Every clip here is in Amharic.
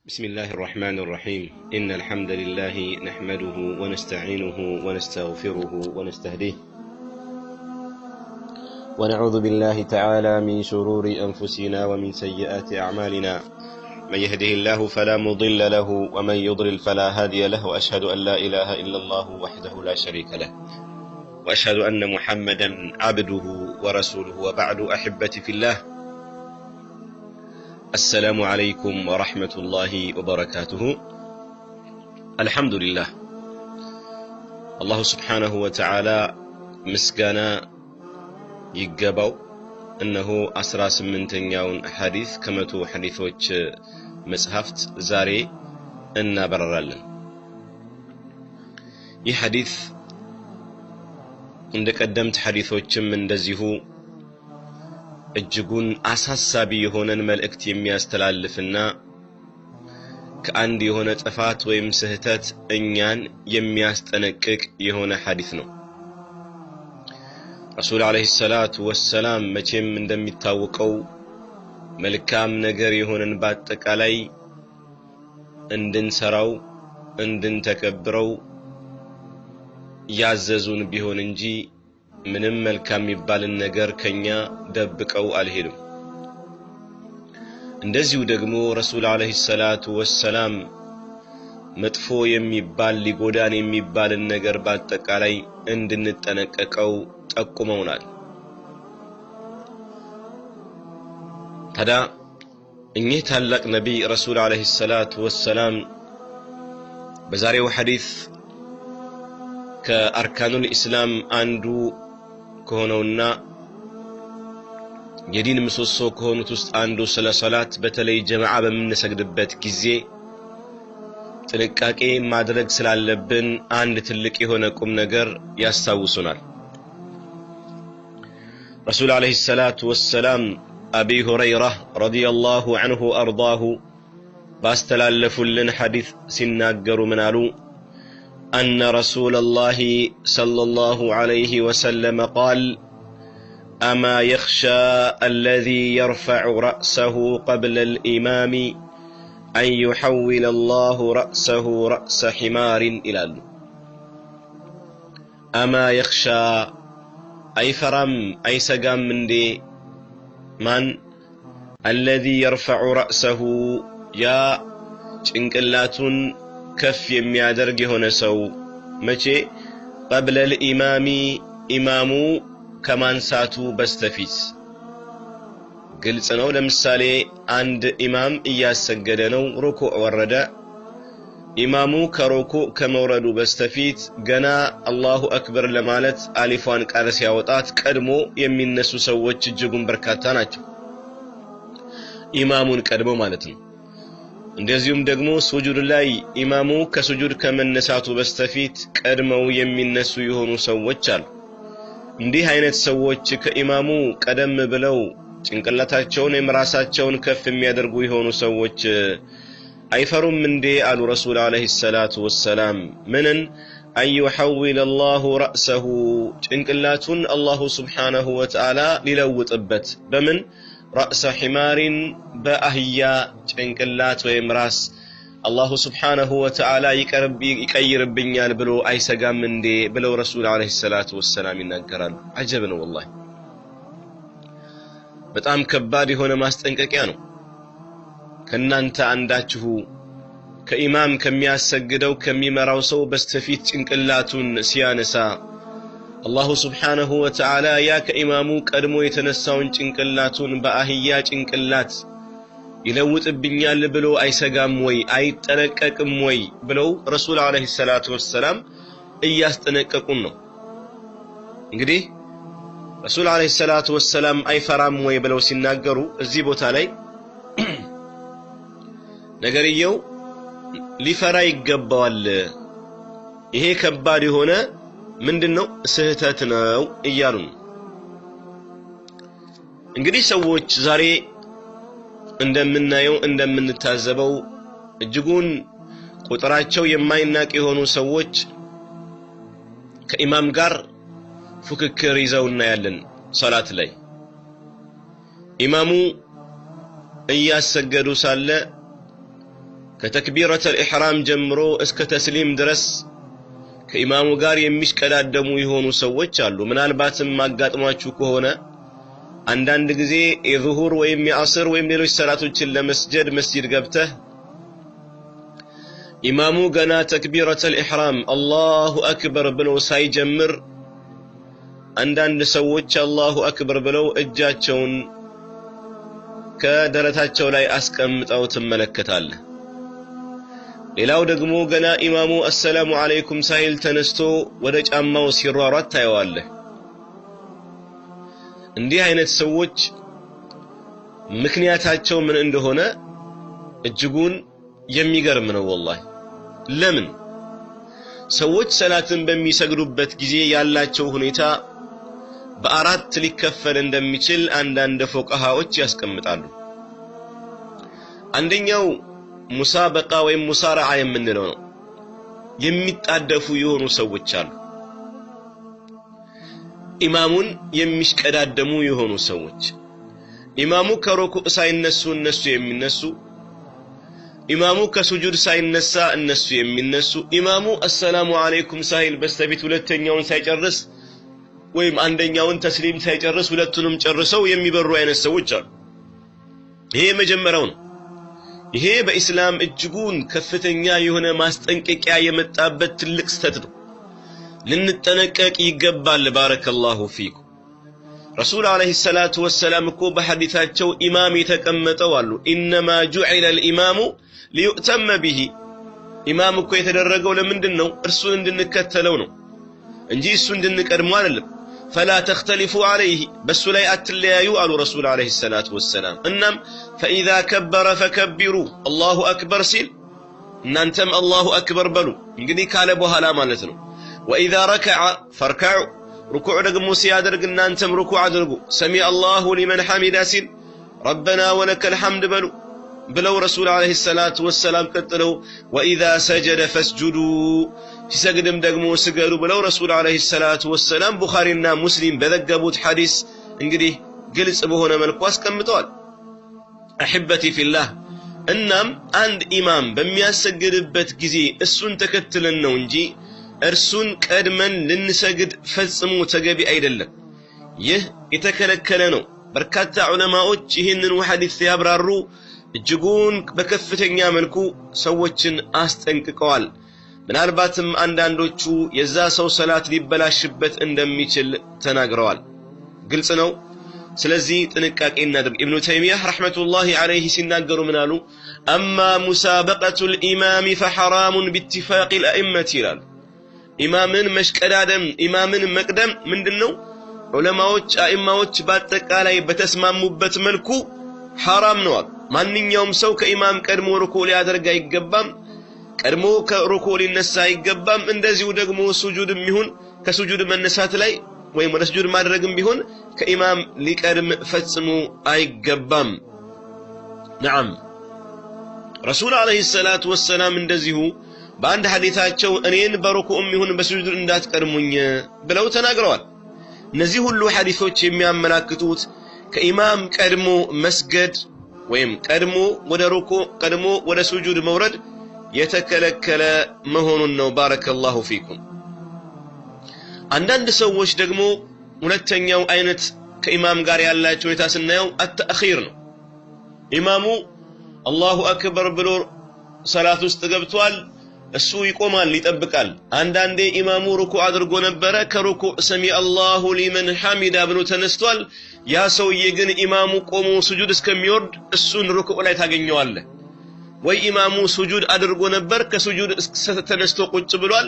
بسم الله الرحمن الرحيم إن الحمد لله نحمده ونستعينه ونستغفره ونستهديه ونعوذ بالله تعالى من شرور أنفسنا ومن سيئات أعمالنا من يهده الله فلا مضل له ومن يضلل فلا هادي له وأشهد أن لا إله إلا الله وحده لا شريك له وأشهد أن محمدا عبده ورسوله وبعد أحبتي في الله السلام عليكم ورحمة الله وبركاته الحمد لله الله سبحانه وتعالى مسكنا يقبو أنه أسراس من تنياون حديث كمتو حديثوش مسحفت زاري إنا بررلن حديث عندك قدمت حديثوش من دزيهو እጅጉን አሳሳቢ የሆነን መልእክት የሚያስተላልፍና ከአንድ የሆነ ጥፋት ወይም ስህተት እኛን የሚያስጠነቅቅ የሆነ ሐዲስ ነው። ረሱል አለይሂ ሰላቱ ወሰላም መቼም እንደሚታወቀው መልካም ነገር የሆነን በአጠቃላይ እንድንሰራው እንድንተከብረው ያዘዙን ቢሆን እንጂ ምንም መልካም የሚባልን ነገር ከኛ ደብቀው አልሄዱም። እንደዚሁ ደግሞ ረሱል አለይሂ ሰላቱ ወሰላም መጥፎ የሚባል ሊጎዳን የሚባልን ነገር በአጠቃላይ እንድንጠነቀቀው ጠቁመውናል። ታዲያ እኚህ ታላቅ ነብይ ረሱል አለይሂ ሰላቱ ወሰላም በዛሬው ሐዲስ ከአርካኑል ኢስላም አንዱ ከሆነውና የዲን ምሰሶ ከሆኑት ውስጥ አንዱ ስለ ሶላት በተለይ ጀማዓ በመነሰግድበት ጊዜ ጥንቃቄ ማድረግ ስላለብን አንድ ትልቅ የሆነ ቁም ነገር ያስታውሱናል። ረሱል አለይሂ ሰላቱ ወሰላም አቢ ሁረይራ ረዲየላሁ ዐንሁ አርዳሁ ባስተላለፉልን ሐዲስ ሲናገሩ ምን አሉ? أن رسول الله صلى الله عليه وسلم قال أما يخشى الذي يرفع رأسه قبل الإمام أن يحول الله رأسه رأس حمار إلى أما يخشى أي فرم أي سقام من دي من الذي يرفع رأسه يا ጭንቅላቱን ከፍ የሚያደርግ የሆነ ሰው መቼ قبل الامام ኢማሙ ከማንሳቱ በስተፊት ግልጽ ነው። ለምሳሌ አንድ ኢማም እያሰገደ ነው፣ ሩኩዕ ወረደ። ኢማሙ ከሩኩዕ ከመውረዱ በስተፊት ገና አላሁ አክበር ለማለት አሊፏን ቃል ሲያወጣት ቀድሞ የሚነሱ ሰዎች እጅጉን በርካታ ናቸው፣ ኢማሙን ቀድሞ ማለት ነው። እንደዚሁም ደግሞ ሱጁድ ላይ ኢማሙ ከሱጁድ ከመነሳቱ በስተፊት ቀድመው የሚነሱ የሆኑ ሰዎች አሉ። እንዲህ አይነት ሰዎች ከኢማሙ ቀደም ብለው ጭንቅላታቸውን የራሳቸውን ከፍ የሚያደርጉ የሆኑ ሰዎች አይፈሩም እንዴ አሉ ረሱል አለይሂ ሰላቱ ወሰላም። ምንን አይሁዊል الله رأسه ጭንቅላቱን አላሁ ሱብሓነሁ ወተዓላ ሊለውጥበት በምን رأس حمار بأهيا ጭንቅላት ወይም ራስ አላሁ ሱብሓነሁ ወተዓላ ይቀይርብኛል ብሎ አይሰጋም እንዴ ብለው ረሱል አለይሂ ሰላቱ ወሰላም ይናገራሉ። አጀብ ነው والله በጣም ከባድ የሆነ ማስጠንቀቂያ ነው። ከናንተ አንዳችሁ ከኢማም ከሚያሰግደው ከሚመራው ሰው በስተፊት ጭንቅላቱን ሲያነሳ አላሁ ሱብሓነሁ ወተዓላ ያ ከኢማሙ ቀድሞ የተነሳውን ጭንቅላቱን በአህያ ጭንቅላት ይለውጥብኛል ብሎ አይሰጋም ወይ አይጠነቀቅም ወይ ብለው ረሱል አለይሂ ሰላቱ ወሰላም እያስጠነቀቁን ነው። እንግዲህ ረሱል አለይሂ ሰላቱ ወሰላም አይፈራም ወይ ብለው ሲናገሩ እዚህ ቦታ ላይ ነገርየው ሊፈራ ይገባዋል፣ ይሄ ከባድ የሆነ ምንድነው ስህተት ነው እያሉን። እንግዲህ ሰዎች ዛሬ እንደምናየው እንደምንታዘበው እጅጉን ቁጥራቸው የማይናቅ የሆኑ ሰዎች ከኢማም ጋር ፉክክር ይዘው እናያለን። ሶላት ላይ ኢማሙ እያሰገዱ ሳለ ከተክቢረተል ኢህራም ጀምሮ እስከ ተስሊም ድረስ ከኢማሙ ጋር የሚሽቀዳደሙ የሆኑ ሰዎች አሉ ምናልባትም ማጋጥሟችሁ ከሆነ አንዳንድ ጊዜ የዙሁር ወይም የአስር ወይም ሌሎች ሰላቶችን ለመስጀድ መስጂድ ገብተህ ኢማሙ ገና ተክቢረተል ኢህራም አላሁ አክበር ብለው ሳይጀምር አንዳንድ ሰዎች አላሁ አክበር ብለው እጃቸውን ከደረታቸው ላይ አስቀምጠው ትመለከታለህ ሌላው ደግሞ ገና ኢማሙ አሰላሙ አለይኩም ሳይል ተነስቶ ወደ ጫማው ሲሯሯጥ ታየዋለህ እንዲህ አይነት ሰዎች ምክንያታቸው ምን እንደሆነ እጅጉን የሚገርም ነው والله ለምን ሰዎች ሰላትን በሚሰግዱበት ጊዜ ያላቸው ሁኔታ በአራት ሊከፈል እንደሚችል አንዳንድ ፉቃሃዎች ያስቀምጣሉ አንደኛው ሙሳበቃ ወይም ሙሳራዓ የምንለው ነው የሚጣደፉ የሆኑ ሰዎች አሉ ኢማሙን የሚሽቀዳደሙ የሆኑ ሰዎች ኢማሙ ከሩኩዕ ሳይነሱ እነሱ የሚነሱ ኢማሙ ከሱጁድ ሳይነሳ እነሱ የሚነሱ ኢማሙ አሰላሙ አለይኩም ሳይል በስተፊት ሁለተኛውን ሳይጨርስ ወይም አንደኛውን ተስሊም ሳይጨርስ ሁለቱንም ጨርሰው የሚበሩ አይነት ሰዎች አሉ ይሄ መጀመሪያው ነው ይሄ በእስላም እጅጉን ከፍተኛ የሆነ ማስጠንቀቂያ የመጣበት ትልቅ ስተት ነው ልንጠነቀቅ ይገባል ባረከላሁ ፊኩ ረሱል አለይሂ ሰላቱ ወሰለም እኮ በሐዲታቸው ኢማም የተቀመጠው አሉ ኢንማ ጁዒለ الامام ليؤتم به ኢማም እኮ የተደረገው ለምንድነው እርሱን እንድንከተለው ነው እንጂ እሱ እንድንቀድመው አይደለም فلا تختلفوا عليه بس لا اتليايو قالوا رسول عليه الصلاه والسلام انم فاذا كبر فكبروا الله اكبر سيل እናንተም الله اكبر በሉ እንግዲህ ካለ በኋላ ማለት ነው واذا ركع فاركعوا ركوع ደግሞ ሲያደርግ እናንተም ركوع አድርጉ سمع الله لمن حمد سيل ربنا ولك الحمد በሉ ብለው ረሱል አለይሂ ሰላቱ ወሰለም ቀጥለው واذا سجد فاسجدوا ሲሰግድም ደግሞ ስገዱ ብለው ረሱል አለይሂ ሰላቱ ወሰለም ቡኻሪና ሙስሊም በዘገቡት ሐዲስ እንግዲህ ግልጽ በሆነ መልኩ አስቀምጠዋል አህበቲ ፊላህ እናም አንድ ኢማም በሚያሰግድበት ጊዜ እሱን ተከትለን ነው እንጂ እርሱን ቀድመን ልንሰግድ ፈጽሞ ተገቢ አይደለም ይህ የተከለከለ ነው በርካታ ዑለማዎች ይህንን ሐዲስ ያብራሩ እጅጉን በከፍተኛ መልኩ ሰዎችን አስጠንቅቀዋል ምናልባትም አንዳንዶቹ የዛ ሰው ሰላት ሊበላሽበት እንደሚችል ተናግረዋል ግልጽ ነው ስለዚህ ጥንቃቄ እናድርግ ኢብኑ ተይሚያህ ረህመቱላሂ ዐለይሂ ሲናገሩ ምናሉ አማ ሙሳበቀቱል ኢማም فحرام باتفاق الائمه ይላሉ ኢማምን መሽቀዳደም ኢማምን መቅደም ምንድነው ዑለማዎች አኢማዎች በአጠቃላይ በተስማሙበት መልኩ حرام ነው ማንኛውም ሰው ከኢማም ቀድሞ ሩኩዕ ሊያደርግ አይገባም ቀድሞ ከሩኩዕ ሊነሳ አይገባም እንደዚሁ ደግሞ ሱጁድም ይሁን ከሱጁድ መነሳት ላይ ወይም ወደ ሱጁድ ማድረግም ቢሆን ከኢማም ሊቀድም ፈጽሞ አይገባም نعم ረሱል አለይሂ ሰላቱ ወሰለም እንደዚሁ በአንድ ሐዲታቸው እኔን በሩኩዕም ይሁን በሱጁድ እንዳትቀድሙኝ ብለው ተናግረዋል እነዚህ ሁሉ ሐዲሶች የሚያመላክቱት ከኢማም ቀድሞ መስገድ ወይም ቀድሞ ወደ ሩኩዕ ቀድሞ ወደ ሱጁድ መውረድ የተከለከለ መሆኑን ነው ባረከላሁ ፊኩም አንዳንድ ሰዎች ደግሞ ሁለተኛው አይነት ከኢማም ጋር ያላቸው የታስናየው አተአኺር ነው ኢማሙ አላሁ አክበር ብሎ ሰላት ውስጥ ገብቷል እሱ ይቆማል ይጠብቃል አንዳንዴ ኢማሙ ሩኩዕ አድርጎ ነበር ከሩኩዕ ሰሚ አላሁ ሊመን ሐሚዳ ብሎ ተነስቷል ያ ሰውዬ ግን ኢማሙ ቆሞ ሱጁድ እስከሚወርድ እሱን ሩኩዕ ላይ ታገኘዋለህ ወይ ኢማሙ ሱጁድ አድርጎ ነበር ከሱጁድ ተነስቶ ቁጭ ብሏል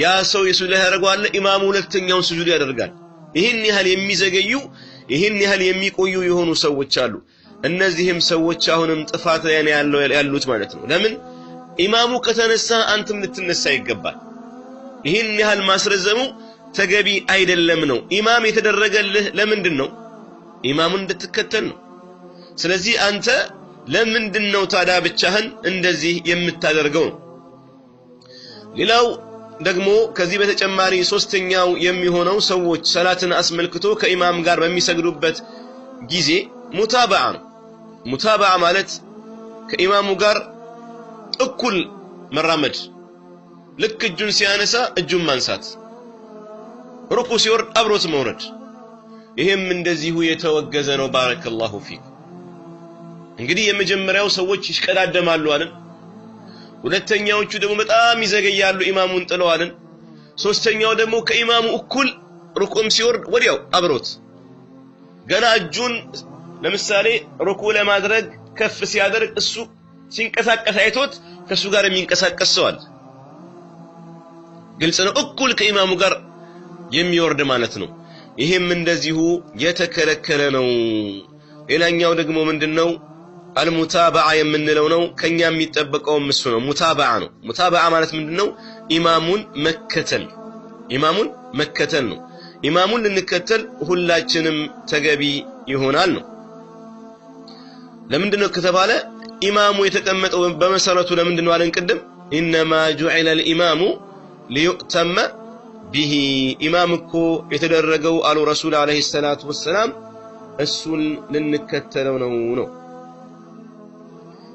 ያ ሰው የሱጁድ ያደርጋል ኢማሙ ሁለተኛውን ሱጁድ ያደርጋል ይሄን ያህል የሚዘገዩ ይሄን ያህል የሚቆዩ የሆኑ ሰዎች አሉ እነዚህም ሰዎች አሁንም ጥፋት ላይ ያሉት ማለት ነው ለምን ኢማሙ ከተነሳ አንተም ልትነሳ ይገባል ይሄን ያህል ማስረዘሙ ተገቢ አይደለም ነው ኢማም የተደረገልህ ለምንድነው ኢማሙን እንድትከተል ነው ስለዚህ አንተ ለምንድነው ታዲያ ብቻህን እንደዚህ የምታደርገው ሌላው ደግሞ ከዚህ በተጨማሪ ሶስተኛው የሚሆነው ሰዎች ሰላትን አስመልክቶ ከኢማም ጋር በሚሰግዱበት ጊዜ ሙታባዓ ማለት ከኢማሙ ጋር እኩል መራመድ ልክ እጁን ሲያነሳ እጁን ማንሳት ሩኩ ሲወርድ አብሮት መውረድ ይሄም እንደዚሁ የተወገዘ ነው ባረከላሁ ፊክ እንግዲህ የመጀመሪያው ሰዎች ይሽቀዳደማሉ አይደል ሁለተኛዎቹ ደግሞ በጣም ይዘገያሉ ኢማሙን ጥለው አይደል ሶስተኛው ደግሞ ከኢማሙ እኩል ሩኩም ሲወርድ ወዲያው አብሮት ገና እጁን ለምሳሌ ሩኩ ለማድረግ ከፍ ሲያደርግ እሱ ሲንቀሳቀስ አይቶት ከሱ ጋር የሚንቀሳቀስ ሰው አለ ግልጽ ነው እኩል ከኢማሙ ጋር የሚወርድ ማለት ነው ይሄም እንደዚሁ የተከለከለ ነው ሌላኛው ደግሞ ምንድነው አልሙታባዓ የምንለው ነው ከኛ የሚጠበቀው እሱ ነው ሙታባዓ ነው ሙታባዓ ማለት ምንድነው ኢማሙን መከተል ነው ኢማሙን ልንከተል ሁላችንም ተገቢ ይሆናል ነው ለምንድነው ከተባለ ኢማሙ የተቀመጠው በመሰረቱ ለምንድነው አለን ቀደም انما جعل الامام ليؤتم به ኢማምኮ የተደረገው አሉ ረሱል አለይሂ ሰላቱ ወሰለም እሱን ልንከተለው ነው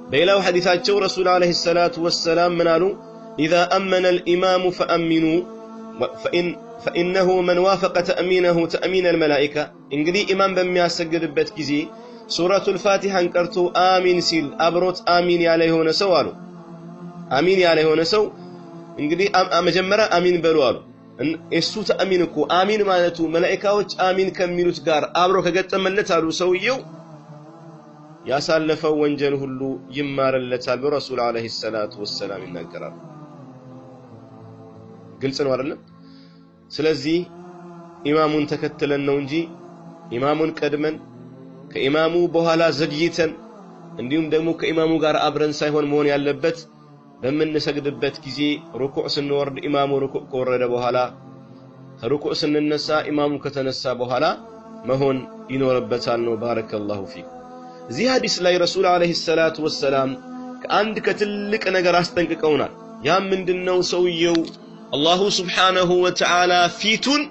በሌላው ሐዲሳቸው ረሱል አለይሂ ሰላቱ ወሰለም ምን አሉ اذا امن الامام فامنوا فانه من وافق تامينه تامين الملائكه እንግዲህ ኢማም በሚያሰግድበት ጊዜ ሱረቱል ፋቲሃን ቀርቶ አሚን ሲል አብሮት አሚን ያለ የሆነ ሰው አሉ አሚን ያለ የሆነ ሰው እንግዲህ መጀመሪያ አሚን በሉ አሉ እሱ ተአሚን እኮ አሚን ማለቱ መላእክቶች አሚን ከሚሉት ጋር አብሮ ከገጠመለት አሉ ሰውየው ያሳለፈው ወንጀል ሁሉ ይማረለታል በረሱል አለይሂ ሰላቱ ወሰለም ይናገራሉ ግልጽ ነው አይደል ስለዚህ ኢማሙን ተከትለን ነው እንጂ ኢማሙን ቀድመን ከኢማሙ በኋላ ዘግይተን እንዲሁም ደግሞ ከኢማሙ ጋር አብረን ሳይሆን መሆን ያለበት በመንሰግድበት ጊዜ ሩኩዕ ስንወርድ ኢማሙ ሩኩዕ ከወረደ በኋላ ሩኩዕ ስንነሳ ኢማሙ ከተነሳ በኋላ መሆን ይኖርበታል ነው ባረከላሁ ፊክ እዚህ ሐዲስ ላይ ረሱል አለይሂ ሰላቱ ወሰለም ከአንድ ከትልቅ ነገር አስጠንቅቀውናል ያ ምንድነው ሰውየው አላሁ ሱብሓነሁ ወተዓላ ፊቱን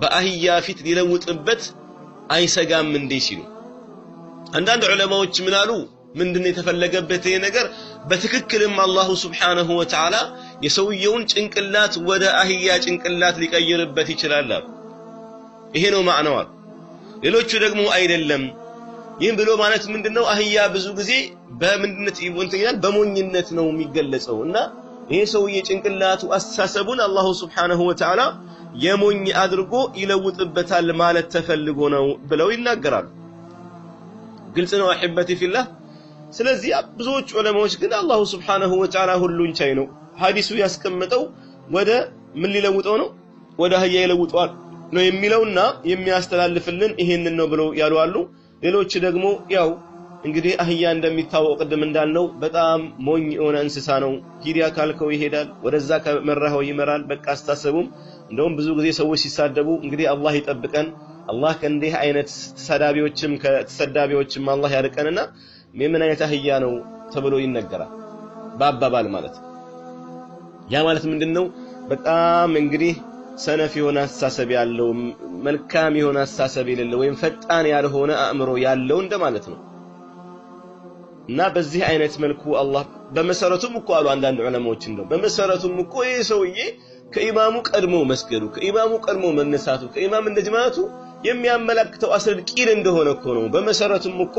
በአህያ ፊት ሊለውጥበት አይሰጋም እንዴ ሲሉ አንዳንድ ዑለማዎች ምን አሉ ምንድነው የተፈለገበት ይሄ ነገር በትክክልም አላሁ ሱብሓነሁ ወተዓላ የሰውየውን ጭንቅላት ወደ አህያ ጭንቅላት ሊቀይርበት ይችላል ይሄ ነው ማዕናው ሌሎቹ ደግሞ አይደለም ይሄን ብሎ ማለት ምንድነው አህያ ብዙ ጊዜ በምንድነት ይወንተኛል በሞኝነት ነው የሚገለጸው እና ይሄ ሰውዬ ጭንቅላቱ አስተሳሰቡን አላሁ ሱብሓነሁ ወተዓላ የሞኝ አድርጎ ይለውጥበታል ማለት ተፈልጎ ነው ብለው ይናገራሉ ግልጽ ነው አህበቲ ፊላህ ስለዚህ ብዙዎች ዑለማዎች ግን አላሁ ሱብሓነሁ ወተዓላ ሁሉን ቻይ ነው ሐዲሱ ያስቀመጠው ወደ ምን ሊለውጠው ነው ወደ አህያ ይለውጣል ነው የሚለውና የሚያስተላልፍልን ይሄንን ነው ብለው ያሉ አሉ ሌሎች ደግሞ ያው እንግዲህ አህያ እንደሚታወቅ ቀደም እንዳልነው በጣም ሞኝ የሆነ እንስሳ ነው ሂዲያ ካልከው ይሄዳል ወደዛ ከመራው ይመራል በቃ አስተሳሰቡም እንደውም ብዙ ጊዜ ሰዎች ሲሳደቡ እንግዲህ አላህ ይጠብቀን አላህ ከእንዲህ አይነት ተሰዳቢዎችም አላህ ያርቀንና ምን አይነት አህያ ነው ተብሎ ይነገራል ባባባል ማለት ያ ማለት ምንድነው በጣም እንግዲህ ሰነፍ የሆነ አስተሳሰብ ያለው መልካም የሆነ አስተሳሰብ የሌለው ወይም ፈጣን ያልሆነ አእምሮ ያለው እንደማለት ነው እና በዚህ አይነት መልኩ አላህ በመሰረቱም እኮ አሉ አንዳንድ ዑለማዎች እንደው በመሰረቱም እኮ ይሄ ሰውዬ ከኢማሙ ቀድሞ መስገዱ ከኢማሙ ቀድሞ መነሳቱ ከኢማም እንደጅማቱ የሚያመለክተው አስር ቂል እንደሆነ እኮ ነው በመሰረቱም እኮ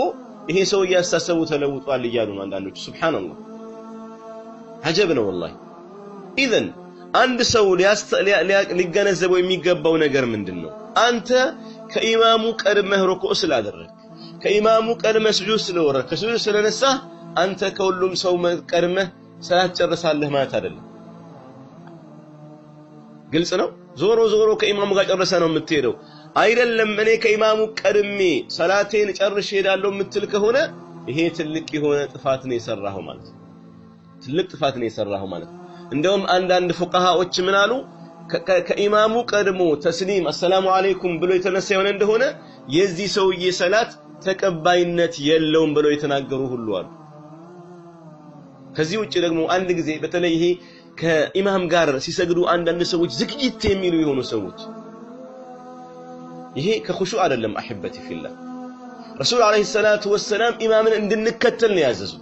ይሄ ሰውዬ አስተሳሰቡ ተለውጧል ይያሉ ነው አንዳንዶች ሱብሃንአላህ አጀብ ነው والله ኢዘን አንድ ሰው ሊገነዘበው የሚገባው ነገር ምንድነው አንተ ከኢማሙ ቀድመህ ሩኩዕ ስላደረክ ከኢማሙ ቀድመህ ስጁድ ስለወረድክ ከስጁድ ስለነሳ አንተ ከሁሉም ሰው ቀድመህ ሰላት ጨርሳለህ ማለት አይደለም ግልጽ ነው ዞሮ ከኢማሙ ጋር ጨርሰህ ነው የምትሄደው አይደለም እኔ ከኢማሙ ቀድሜ ሰላቴን ጨርሼ ሄዳለሁ የምትል ከሆነ ይሄ ትልቅ የሆነ ጥፋት ነው የሰራኸው ማለት ትልቅ ጥፋት ነው የሰራኸው ማለት እንደውም አንዳንድ ፉቃሃዎች ምን አሉ ከኢማሙ ቀድሞ ተስሊም አሰላሙ አለይኩም ብሎ የተነሳ የሆነ እንደሆነ የዚህ ሰውዬ ሰላት ተቀባይነት የለውም ብሎ የተናገሩ ሁሉ አሉ ከዚህ ውጪ ደግሞ አንድ ጊዜ በተለይ ይሄ ከኢማም ጋር ሲሰግዱ አንዳንድ ሰዎች ዝግጅት የሚሉ የሆኑ ሰዎች ይሄ ከኹሹዕ አይደለም አህበቲ ፊላህ ረሱል አለይሂ ሰላቱ ወሰለም ኢማምን እንድንከተል ነው ያዘዙ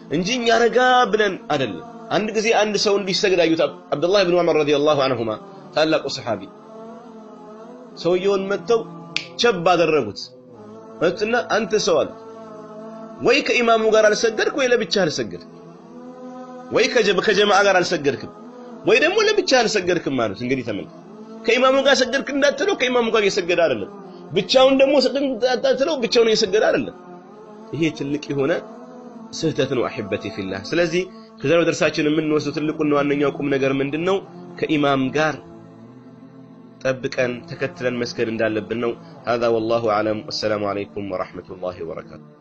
እንጂ እኛ ረጋ ብለን አይደለም አንድ ጊዜ አንድ ሰው እንዲሰግድ አዩት አብዱላህ ኢብኑ ዑመር ረዲየላሁ ዐንሁማ ታላቁ ሰሃቢ ሰውየውን መተው ቸብ አደረጉት መጥና አንተ ሰው አለ ወይ ከኢማሙ ጋር አልሰገድክ ወይ ለብቻ አልሰገድክ ወይ ከጀማዓ ጋር አልሰገድክም ወይ ደግሞ ለብቻ አልሰገድክም ማለት እንግዲህ ተመልከት ከኢማሙ ጋር ሰገድክ እንዳትለው ከኢማሙ ጋር እየሰገደ አይደለም ብቻውን ደግሞ ሰገድ እንዳትለው ብቻውን እየሰገደ አይደለም ይሄ ትልቅ የሆነ ስህተት ነው አህበቲ ፊላህ ስለዚህ ከዛሬው ደርሳችን የምንወስደው ትልቁና ዋነኛው ቁም ነገር ምንድነው ከኢማም ጋር ጠብቀን ተከትለን መስገድ እንዳለብን ነው هذا والله اعلم والسلام عليكم ورحمه الله وبركاته